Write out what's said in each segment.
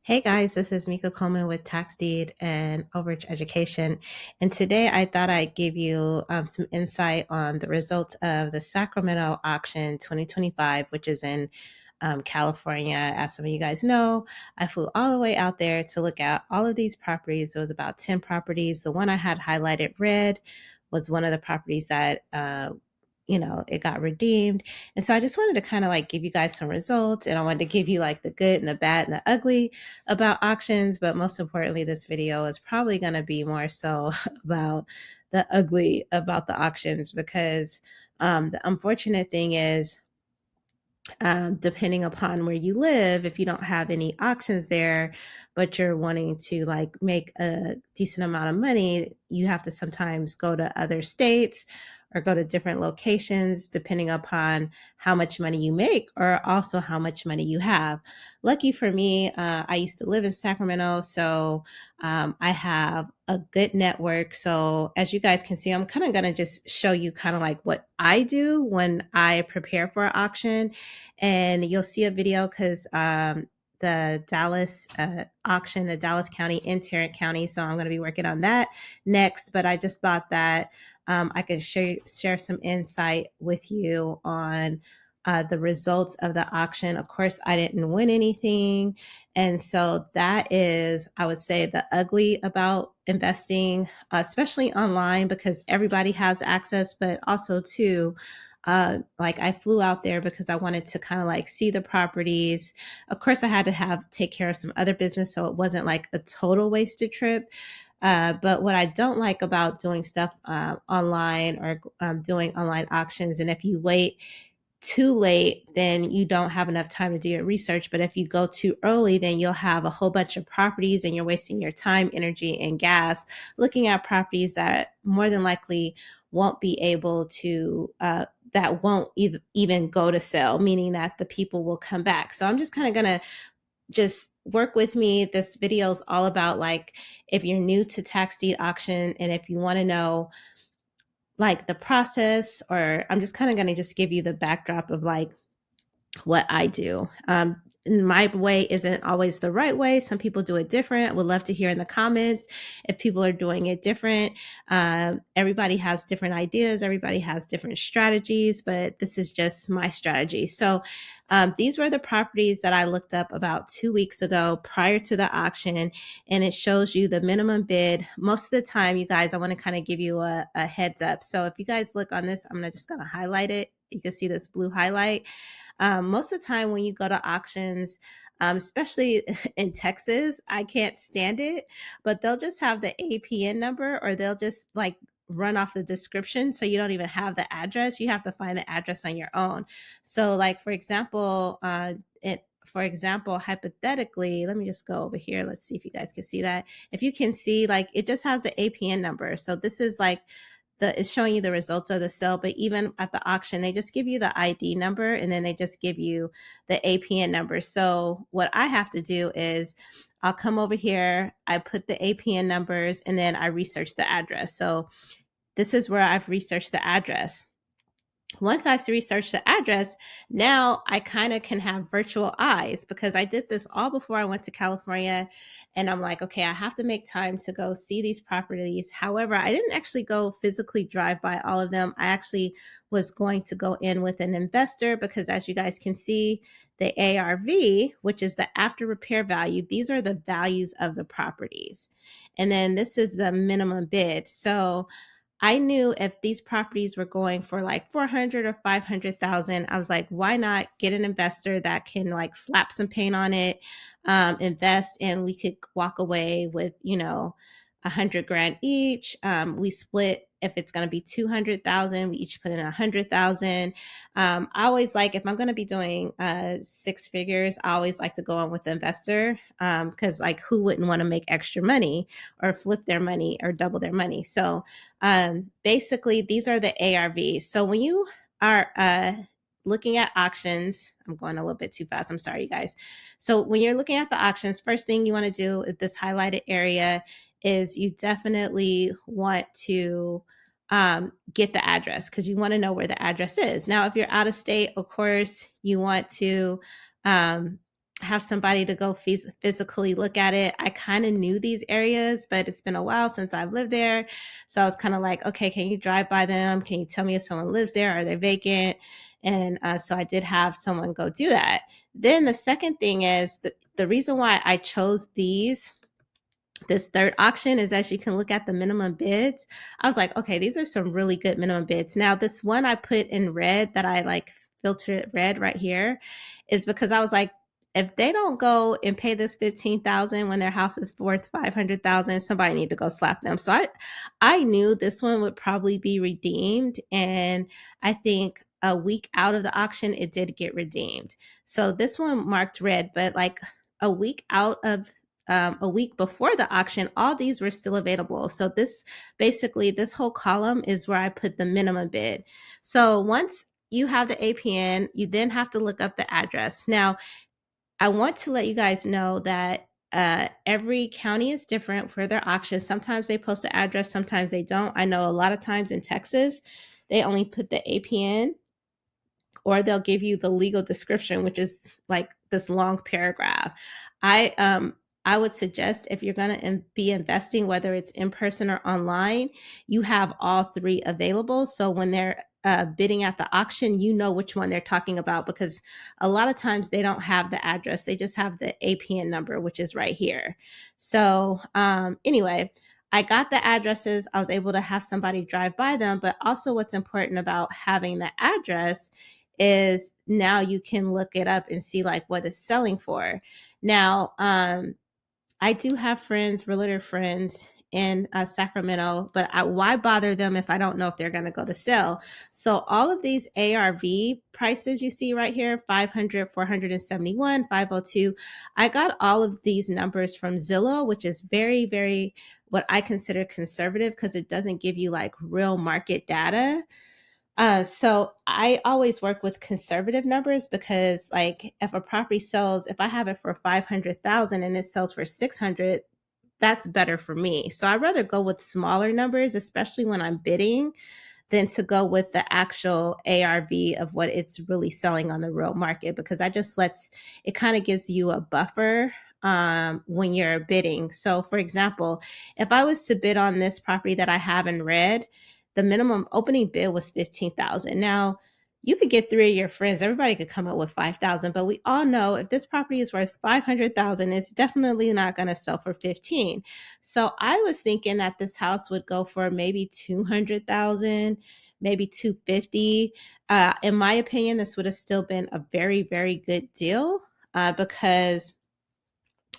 Hey guys, this is Mika Coleman with Tax Deed and Overage Education. And today I thought I'd give you some insight on the results of the Sacramento auction 2025, which is in California. As some of you guys know, I flew all the way out there to look at all of these properties. There was about 10 properties. The one I had highlighted red was one of the properties that it got redeemed. And so I just wanted to kind of like give you guys some results, and I wanted to give you like the good and the bad and the ugly about auctions. But most importantly, this video is probably going to be more so about the ugly about the auctions, because the unfortunate thing is, depending upon where you live, if you don't have any auctions there, but you're wanting to like make a decent amount of money, you have to sometimes go to other states or go to different locations depending upon how much money you make or also how much money you have. Lucky for me, I used to live in Sacramento, so I have a good network. So as you guys can see, I'm kind of going to just show you kind of like what I do when I prepare for an auction, and you'll see a video because the Dallas auction, the Dallas County and Tarrant County. So I'm going to be working on that next. But I just thought that I could share some insight with you on the results of the auction. Of course, I didn't win anything. And so that is, I would say, the ugly about investing, especially online, because everybody has access, but also too, like I flew out there because I wanted to kind of like see the properties. Of course, I had to take care of some other business, so it wasn't like a total wasted trip. But what I don't like about doing stuff online or doing online auctions, and if you wait too late, then you don't have enough time to do your research. But if you go too early, then you'll have a whole bunch of properties and you're wasting your time, energy, and gas looking at properties that more than likely won't be able to, that won't even go to sell, meaning that the people will come back. So I'm just kind of going to just work with me. This video is all about like, if you're new to tax deed auction and if you want to know like the process, or I'm just kind of going to just give you the backdrop of like what I do. My way isn't always the right way. Some people do it different. Would love to hear in the comments if people are doing it different. Everybody has different ideas. Everybody has different strategies, but this is just my strategy. So these were the properties that I looked up about 2 weeks ago prior to the auction, and it shows you the minimum bid. Most of the time, you guys, I want to kind of give you a heads up. So if you guys look on this, I'm just going to highlight it. You can see this blue highlight. Most of the time when you go to auctions, especially in Texas, I can't stand it, but they'll just have the APN number, or they'll just like run off the description. So you don't even have the address. You have to find the address on your own. So like, for example, hypothetically, let me just go over here. Let's see if you guys can see that. If you can see, like, it just has the APN number. So this is like it's showing you the results of the sale, but even at the auction, they just give you the ID number and then they just give you the APN number. So what I have to do is I'll come over here, I put the APN numbers, and then I research the address. So this is where I've researched the address. Once I've researched the address, now I kind of can have virtual eyes, because I did this all before I went to California. And I'm like, okay, I have to make time to go see these properties. However, I didn't actually go physically drive by all of them. I actually was going to go in with an investor, because as you guys can see, the ARV, which is the after repair value, these are the values of the properties. And then this is the minimum bid. So I knew if these properties were going for like 400 or 500,000, I was like, why not get an investor that can like slap some paint on it, invest, and we could walk away with, 100 grand each. We split. If it's going to be 200,000, we each put in 100,000. I always like, if I'm going to be doing 6 figures, I always like to go on with the investor, because like, who wouldn't want to make extra money or flip their money or double their money? So basically, these are the ARVs. So when you are looking at auctions, I'm going a little bit too fast. I'm sorry, you guys. So when you're looking at the auctions, first thing you want to do at this highlighted area is you definitely want to get the address, because you want to know where the address is. Now, if you're out of state, of course, you want to have somebody to go physically look at it. I kind of knew these areas, but it's been a while since I've lived there. So I was kind of like, okay, can you drive by them? Can you tell me if someone lives there? Are they vacant? And so I did have someone go do that. Then the second thing is the reason why I chose this third auction is, as you can look at the minimum bids. I was like, okay, these are some really good minimum bids. Now, this one I put in red, that I like filtered red right here, is because I was like, if they don't go and pay this 15,000 when their house is worth 500,000, somebody need to go slap them. So I knew this one would probably be redeemed, and I think a week out of the auction it did get redeemed. So this one marked red, but like a week out of a week before the auction, all these were still available. So this whole column is where I put the minimum bid. So once you have the APN, you then have to look up the address. Now, I want to let you guys know that every county is different for their auctions. Sometimes they post the address, sometimes they don't. I know a lot of times in Texas, they only put the APN, or they'll give you the legal description, which is like this long paragraph. I would suggest, if you're going to be investing, whether it's in person or online, you have all three available. So when they're bidding at the auction, you know which one they're talking about, because a lot of times they don't have the address. They just have the APN number, which is right here. So anyway, I got the addresses. I was able to have somebody drive by them. But also what's important about having the address is now you can look it up and see like what it's selling for. Now, I do have friends, realtor friends in Sacramento, but why bother them if I don't know if they're going to go to sell? So all of these ARV prices you see right here, 500, 471, 502, I got all of these numbers from Zillow, which is very, very what I consider conservative, because it doesn't give you like real market data. So I always work with conservative numbers, because like if a property sells, if I have it for 500,000 and it sells for 600, that's better for me. So I'd rather go with smaller numbers, especially when I'm bidding, than to go with the actual ARV of what it's really selling on the real market, because I just it kind of gives you a buffer when you're bidding. So for example, if I was to bid on this property that I have in red, the minimum opening bid was 15,000. Now, you could get three of your friends, everybody could come up with 5,000, but we all know if this property is worth 500,000, it's definitely not going to sell for 15. So I was thinking that this house would go for maybe 200,000, maybe 250. In my opinion, this would have still been a very, very good deal, because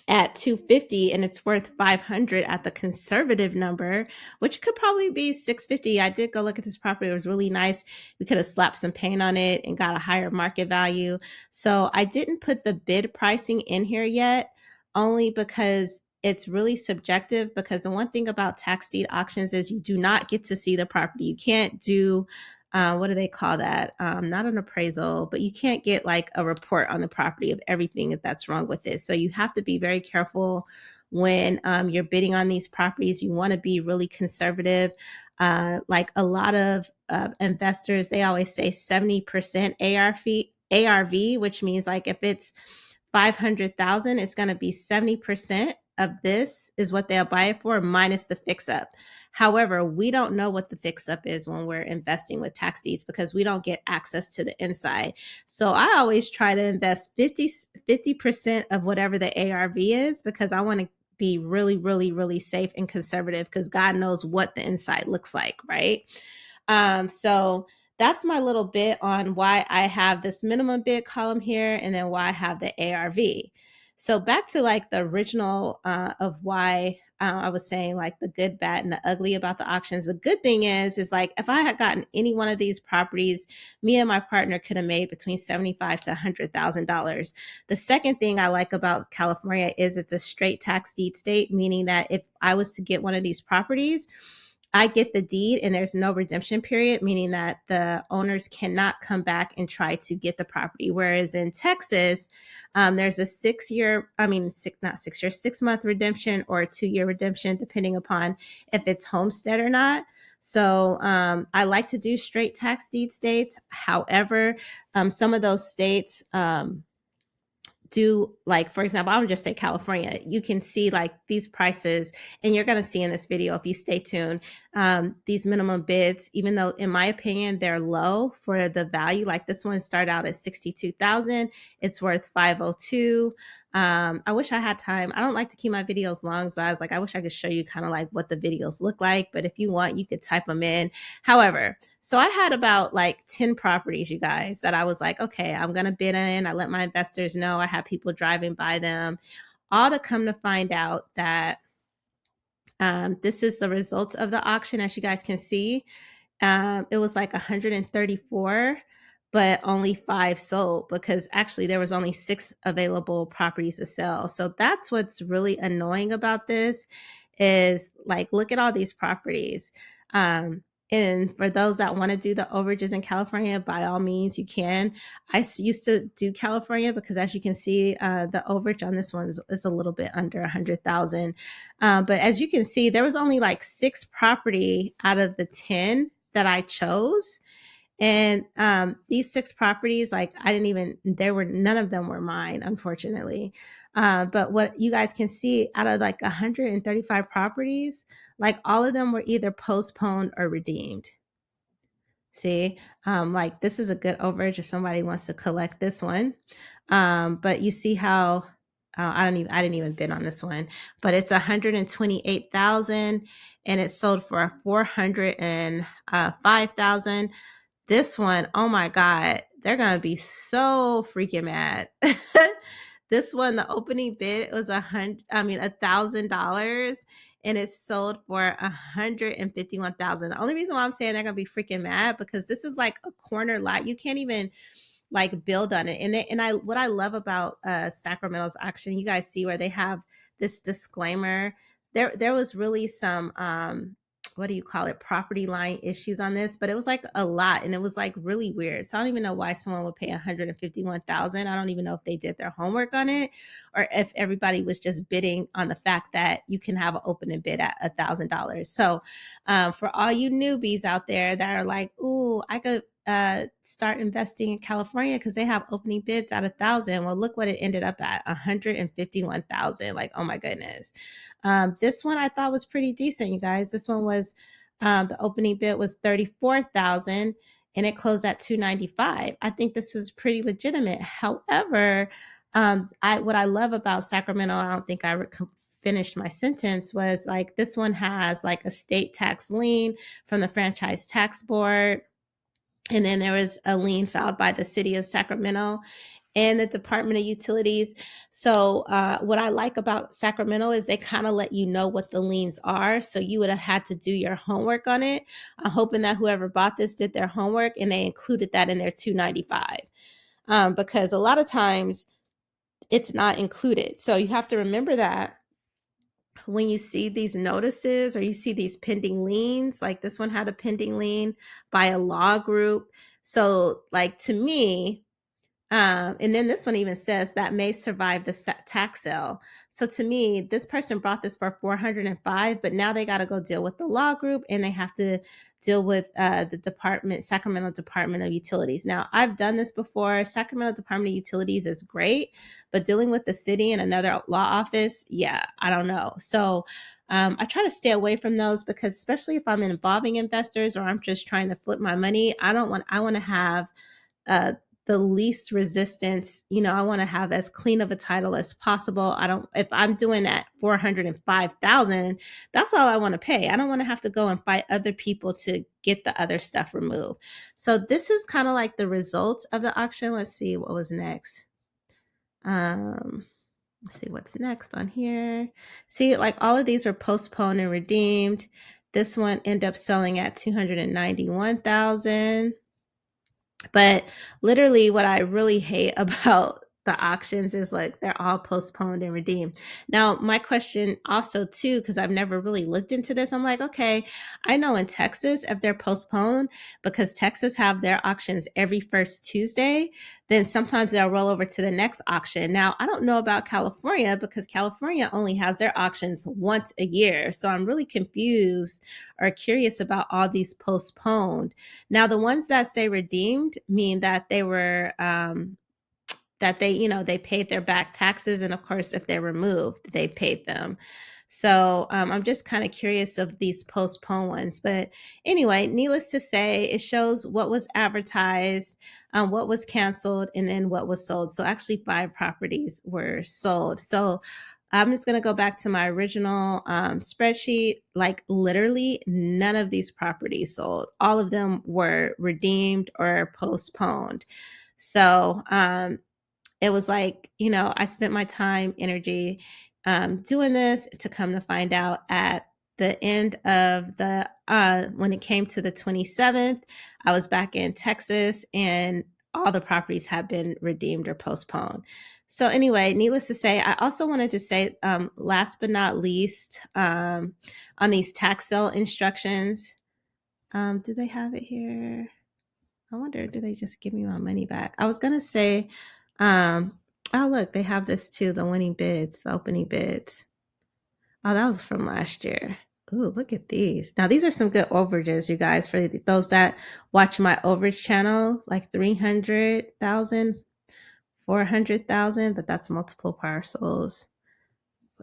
at 250 and it's worth 500 at the conservative number, which could probably be 650. I did go look at this property. It was really nice. We could have slapped some paint on it and got a higher market value. So I didn't put the bid pricing in here yet, only because it's really subjective. Because the one thing about tax deed auctions is you do not get to see the property. You can't do what do they call that? Not an appraisal, but you can't get like a report on the property of everything that's wrong with it. So you have to be very careful when you're bidding on these properties. You want to be really conservative. Like a lot of investors, they always say 70% ARV, which means like if it's 500,000, it's going to be 70% of this is what they'll buy it for, minus the fix up. However, we don't know what the fix up is when we're investing with tax deeds, because we don't get access to the inside. So I always try to invest 50% of whatever the ARV is, because I want to be really, really, really safe and conservative, because God knows what the inside looks like, right? So that's my little bit on why I have this minimum bid column here, and then why I have the ARV. So back to like the original of why I was saying like the good, bad, and the ugly about the auctions. The good thing is like if I had gotten any one of these properties, me and my partner could have made between $75,000 to $100,000. The second thing I like about California is it's a straight tax deed state, meaning that if I was to get one of these properties, I get the deed and there's no redemption period, meaning that the owners cannot come back and try to get the property. Whereas in Texas, there's a 6-month redemption or a 2-year redemption, depending upon if it's homestead or not. So I like to do straight tax deed states. However, some of those states do, like, for example, I'll just say California, you can see like these prices, and you're going to see in this video if you stay tuned, these minimum bids, even though in my opinion they're low for the value. Like this one started out at 62,000, it's worth 502. I wish I had time. I don't like to keep my videos long, but I was like, I wish I could show you kind of like what the videos look like, but if you want, you could type them in. However, so I had about like 10 properties, you guys, that I was like, okay, I'm going to bid in. I let my investors know. I had people driving by them, all to come to find out that this is the results of the auction. As you guys can see, it was like 134, but only 5 sold, because actually there was only 6 available properties to sell. So that's what's really annoying about this, is like, look at all these properties. And for those that want to do the overages in California, by all means, you can. I used to do California because, as you can see, the overage on this one is a little bit under 100,000. But as you can see, there was only like 6 property out of the 10 that I chose. And these 6 properties, like, I didn't even, there were, none of them were mine, unfortunately. But what you guys can see, out of like 135 properties, like all of them were either postponed or redeemed. See, like this is a good overage if somebody wants to collect this one. But you see how I didn't even bid on this one, but it's 128,000, and it sold for 405,000. This one, oh my God, they're going to be so freaking mad. This one, the opening bid was $1,000, and it sold for 151,000. The only reason why I'm saying they're going to be freaking mad, because this is like a corner lot. You can't even like build on it. What I love about Sacramento's auction, you guys see where they have this disclaimer. There was really some what do you call it, property line issues on this, but it was like a lot, and it was like really weird. So I don't even know why someone would pay 151,000. I don't even know if they did their homework on it, or if everybody was just bidding on the fact that you can have an open and bid at $1,000. So for all you newbies out there that are like, ooh, I could start investing in California because they have opening bids at 1,000. Well, look what it ended up at, 151,000. Like, oh my goodness. This one I thought was pretty decent, you guys. This one was the opening bid was 34,000, and it closed at 295. I think this was pretty legitimate. However, what I love about Sacramento, I don't think I finished my sentence, was like this one has like a state tax lien from the Franchise Tax Board. And then there was a lien filed by the city of Sacramento and the Department of Utilities. So what I like about Sacramento is they kind of let you know what the liens are. So you would have had to do your homework on it. I'm hoping that whoever bought this did their homework and they included that in their 295, because a lot of times it's not included. So you have to remember that when you see these notices or you see these pending liens, like this one had a pending lien by a law group. So like, to me, and then this one even says that may survive the tax sale. So to me, this person brought this for 405, but now they got to go deal with the law group, and they have to deal with the Sacramento Department of Utilities. Now, I've done this before. Sacramento Department of Utilities is great, but dealing with the city and another law office, yeah, I don't know. So I try to stay away from those, because especially if I'm involving investors or I'm just trying to flip my money, I want to have the least resistance. I want to have as clean of a title as possible. If I'm doing at 405,000, that's all I want to pay. I don't want to have to go and fight other people to get the other stuff removed. So this is kind of like the results of the auction. Let's see what was next. Let's see what's next on here. See, like all of these are postponed and redeemed. This one ended up selling at 291,000. But literally what I really hate about the auctions is like they're all postponed and redeemed. Now, my question also too, because I've never really looked into this, I'm like, okay, I know in Texas, if they're postponed, because Texas have their auctions every first Tuesday, then sometimes they'll roll over to the next auction. Now, I don't know about California, because California only has their auctions once a year. So I'm really confused or curious about all these postponed. Now, the ones that say redeemed mean that they were that they, they paid their back taxes. And of course, if they're removed, they paid them. So I'm just kind of curious of these postponed ones. But anyway, needless to say, it shows what was advertised, what was canceled, and then what was sold. So actually 5 properties were sold. So I'm just going to go back to my original spreadsheet. Like literally none of these properties sold. All of them were redeemed or postponed. So it was like, I spent my time, energy doing this to come to find out at the end of when it came to the 27th, I was back in Texas and all the properties have been redeemed or postponed. So anyway, needless to say, I also wanted to say, last but not least, on these tax sale instructions, do they have it here? I wonder, do they just give me my money back? I was going to say, oh, look, they have this too, the winning bids, the opening bids. Oh, that was from last year. Ooh, look at these. Now, these are some good overages, you guys, for those that watch my overage channel, like 300,000, 400,000, but that's multiple parcels.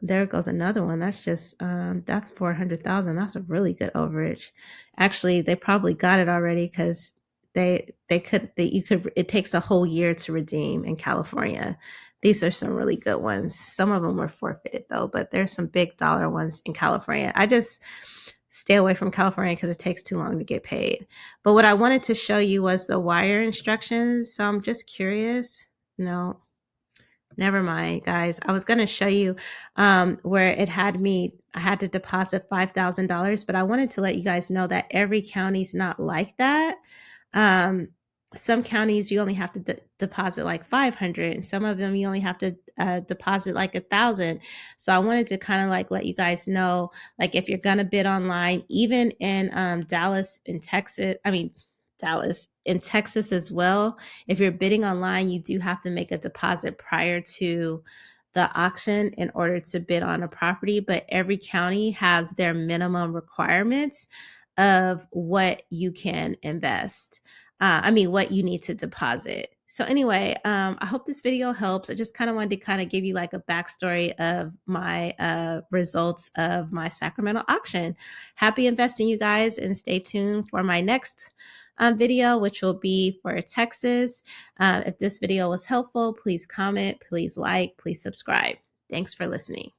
There goes another one. That's just that's 400,000. That's a really good overage. Actually, they probably got it already because it takes a whole year to redeem in California. These are some really good ones. Some of them were forfeited though, but there's some big dollar ones in California. I just stay away from California because it takes too long to get paid. But what I wanted to show you was the wire instructions. So I'm just curious. No, never mind, guys. I was going to show you where I had to deposit $5,000, but I wanted to let you guys know that every county's not like that. Some counties you only have to deposit like 500, and some of them you only have to deposit like 1,000. So I wanted to kind of like let you guys know, like if you're gonna bid online, even in Dallas in Texas as well, if you're bidding online, you do have to make a deposit prior to the auction in order to bid on a property. But every county has their minimum requirements of what you can invest. What you need to deposit. So anyway, I hope this video helps. I just kind of wanted to kind of give you like a backstory of my results of my Sacramento auction. Happy investing, you guys, and stay tuned for my next video, which will be for Texas. If this video was helpful, please comment, please like, please subscribe. Thanks for listening.